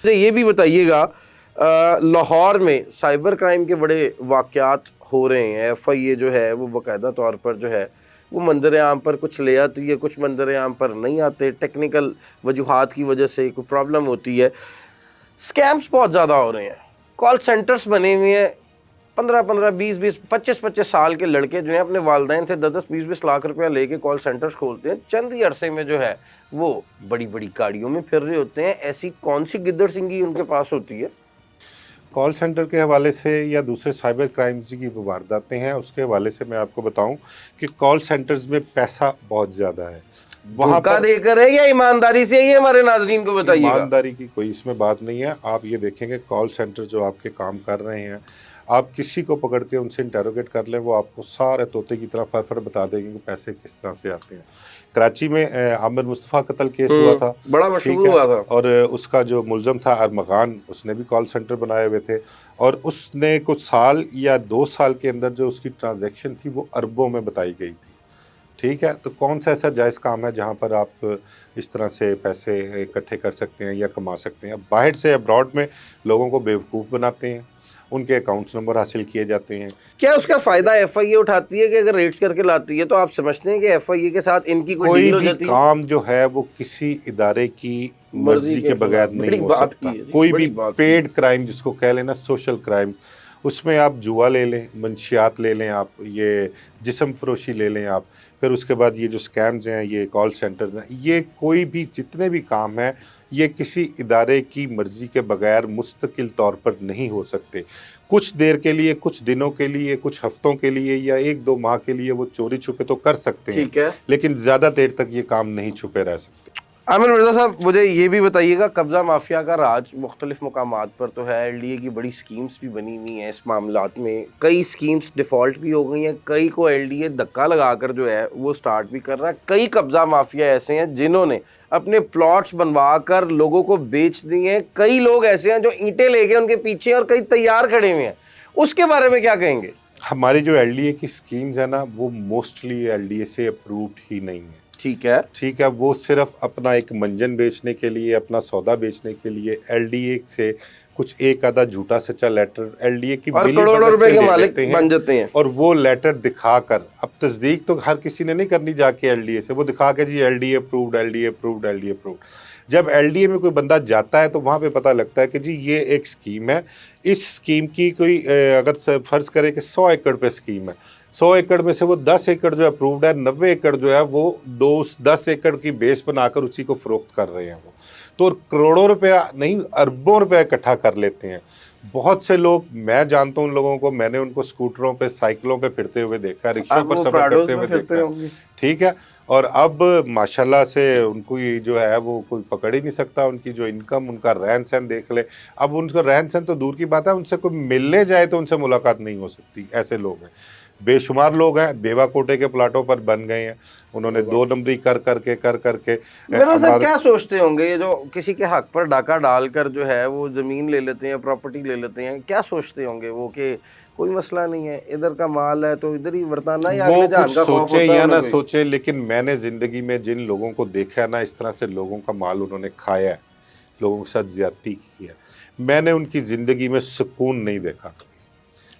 یہ بھی بتائیے گا لاہور میں سائبر کرائم کے بڑے واقعات ہو رہے ہیں، ایف آئی اے جو ہے وہ باقاعدہ طور پر جو ہے وہ منظر عام پر کچھ لے آتی ہے، کچھ منظر عام پر نہیں آتے، ٹیکنیکل وجوہات کی وجہ سے کوئی پرابلم ہوتی ہے، اسکیمز بہت زیادہ ہو رہے ہیں، کال سینٹرز بنے ہوئے ہیں، 15 20 25 سال کے لڑکے جو ہیں اپنے والدین سے 10 20 لاکھ روپیہ لے کے کال سینٹرز کھولتے ہیں، چند ہی عرصے میں جو ہے وہ بڑی بڑی گاڑیوں میں پھر رہے ہوتے ہیں۔ ایسی کون سی گدڑ سنگھی ان کے پاس ہوتی ہے؟ کال سینٹر کے حوالے سے یا دوسرے سائبر کرائمز کی وارداتیں ہیں، اس کے حوالے سے میں آپ کو بتاؤں کہ کال سینٹرز میں پیسہ بہت زیادہ ہے، وہاں دھوکہ پر دے کر ہے یا ایمانداری سے؟ یہ ہمارے ناظرین کو بتائیے گا۔ ایمانداری کی کوئی اس میں بات نہیں ہے۔ آپ یہ دیکھیں گے کال سینٹر جو آپ کے کام کر رہے ہیں، آپ کسی کو پکڑ کے ان سے انٹروگیٹ کر لیں، وہ آپ کو سارے طوطے کی طرح فر بتا دیں گے کہ پیسے کس طرح سے آتے ہیں۔ کراچی میں عامر مصطفیٰ قتل کیس ہوا تھا، بڑا مشہور ٹھیک ہے، ہوا تھا۔ اور اس کا جو ملزم تھا ارمغان، اس نے بھی کال سینٹر بنائے ہوئے تھے، اور اس نے کچھ سال یا 2 سال کے اندر جو اس کی ٹرانزیکشن تھی وہ اربوں میں بتائی گئی تھی، ٹھیک ہے۔ تو کون سا ایسا جائز کام ہے جہاں پر آپ اس طرح سے پیسے اکٹھے کر سکتے ہیں یا کما سکتے ہیں؟ باہر سے ابراڈ میں لوگوں کو بیوقوف بناتے ہیں، ان کے اکاؤنٹس نمبر حاصل کیے جاتے ہیں۔ کیا اس کا فائدہ ایف آئی اے اٹھاتی ہے کہ اگر ریٹس کر کے لاتی ہے تو آپ سمجھتے ہیں کہ ایف آئی اے کے ساتھ ان کی کوئی کوئی ڈیل ہو بھی جاتی ہے؟ کام جو ہے وہ کسی ادارے کی مرضی کے بغیر خلاف؟ نہیں بڑی ہو بات سکتا۔ کی ہے جی، کوئی بھی بڑی بات کی۔ پیڈ کرائم جس کو کہہ لینا سوشل کرائم، اس میں آپ جوا لے لیں، منشیات لے لیں، آپ یہ جسم فروشی لے لیں، آپ پھر اس کے بعد یہ جو سکیمز ہیں، یہ کال سینٹرز ہیں، یہ کوئی بھی جتنے بھی کام ہیں یہ کسی ادارے کی مرضی کے بغیر مستقل طور پر نہیں ہو سکتے۔ کچھ دیر کے لیے، کچھ دنوں کے لیے، کچھ ہفتوں کے لیے یا 1-2 ماہ کے لیے وہ چوری چھپے تو کر سکتے ہیں، ٹھیک ہے لیکن زیادہ دیر تک یہ کام نہیں چھپے رہ سکتے۔ عامر مرزا صاحب، مجھے یہ بھی بتائیے گا، قبضہ مافیا کا راج مختلف مقامات پر تو ہے، ایل ڈی اے کی بڑی سکیمز بھی بنی ہوئی ہیں اس معاملات میں، کئی سکیمز ڈیفالٹ بھی ہو گئی ہیں، کئی کو ایل ڈی اے دھکا لگا کر جو ہے وہ سٹارٹ بھی کر رہا ہے، کئی قبضہ مافیا ایسے ہیں جنہوں نے اپنے پلاٹس بنوا کر لوگوں کو بیچ دیے ہیں، کئی لوگ ایسے ہیں جو اینٹیں لے کے ان کے پیچھے اور کئی تیار کھڑے ہوئے ہیں، اس کے بارے میں کیا کہیں گے؟ ہماری جو ایل ڈی اے کی سکیمز ہیں نا، وہ موسٹلی ایل ڈی اے سے اپرووڈ ہی نہیں ہیں، ٹھیک ہے، ٹھیک ہے۔ وہ صرف اپنا ایک منجن بیچنے کے لیے، اپنا سودا بیچنے کے لیے ایل ڈی اے سے کچھ ایک آدھا جھوٹا سچا لیٹر ایل ڈی اے کی اور ملی کروڑوں بھگت روپے سے کے لے مالک لیتے ہیں، بن جاتے ہیں۔ اور وہ لیٹر دکھا کر، اب تصدیق تو ہر کسی نے نہیں کرنی جا کے ایل ڈی اے سے، وہ دکھا کے جی L D A approved, L D A approved, L D A approved. جب ایل ڈی اے میں کوئی بندہ جاتا ہے تو وہاں پہ پتہ لگتا ہے کہ جی یہ ایک سکیم ہے، اس سکیم کی کوئی اگر فرض کرے کہ 100 ایکڑ پہ سکیم ہے، 100 ایکڑ میں سے وہ 10 ایکڑ جو اپرووڈ ہے، 90 ایکڑ جو ہے وہ 10 ایکڑ کی بیس بنا کر اسی کو فروخت کر رہے ہیں وہ تو کروڑوں روپیہ نہیں، اربوں روپے اکٹھا کر لیتے ہیں۔ بہت سے لوگ، میں جانتا ہوں ان لوگوں کو، میں نے ان کو سکوٹروں پہ، سائیکلوں پہ پھرتے ہوئے دیکھا ہے، رکشوں اب پر وہ سفر پراڈوز کرتے میں ہوئے پھرتے دیکھا ہے، ہوں گے۔ ٹھیک ہے۔ اور اب ماشاءاللہ سے ان کو یہ جو ہے وہ کوئی پکڑ ہی نہیں سکتا، ان کی جو انکم، ان کا رہن سہن دیکھ لے۔ اب ان کا رہن سہن تو دور کی بات ہے، ان سے کوئی ملنے جائے تو ان سے ملاقات نہیں ہو سکتی، ایسے لوگ ہیں۔ بے شمار لوگ ہیں بیوہ کوٹے کے پلاٹوں پر بن گئے ہیں، انہوں نے 2 نمبری کر کے میرا صاحب ہمارے کیا سوچتے ہوں گے یہ جو کسی کے حق پر ڈاکہ ڈال کر جو ہے وہ زمین لے لیتے ہیں، پراپرٹی لے لیتے ہیں، کیا سوچتے ہوں گے وہ کہ کوئی مسئلہ نہیں ہے، ادھر کا مال ہے تو ادھر ہی ورتانا، یا وہ اگلے کچھ جہان کا خوف سوچیں ہوتا ہے یا انہیں نہ کوئی؟ سوچیں، لیکن میں نے زندگی میں جن لوگوں کو دیکھا ہے نا، اس طرح سے لوگوں کا مال انہوں نے کھایا ہے، لوگوں کے ساتھ زیادتی کی ہے، میں نے ان کی زندگی میں سکون نہیں دیکھا کبھی۔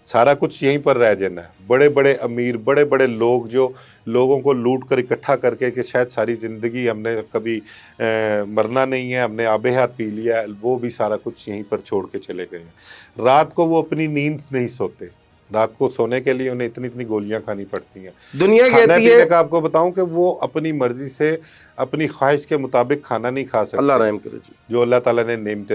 سارا کچھ یہیں پر رہ جانا ہے۔ بڑے بڑے امیر، بڑے بڑے لوگ جو لوگوں کو لوٹ کر اکٹھا کر کے کہ شاید ساری زندگی ہم نے کبھی مرنا نہیں ہے، ہم نے آب حیات پی لیا ہے، وہ بھی سارا کچھ یہیں پر چھوڑ کے چلے گئے ہیں۔ رات کو وہ اپنی نیند نہیں سوتے، رات کو سونے کے لیے انہیں اتنی گولیاں کھانی پڑتی ہیں۔ دنیا کھانے کہتی ہے، پینے کا آپ کو بتاؤں کہ وہ اپنی مرضی سے، اپنی خواہش کے مطابق کھانا نہیں کھا اللہ سکتے رحم کرے جی۔ جو اللہ تعالیٰ نے نعمتیں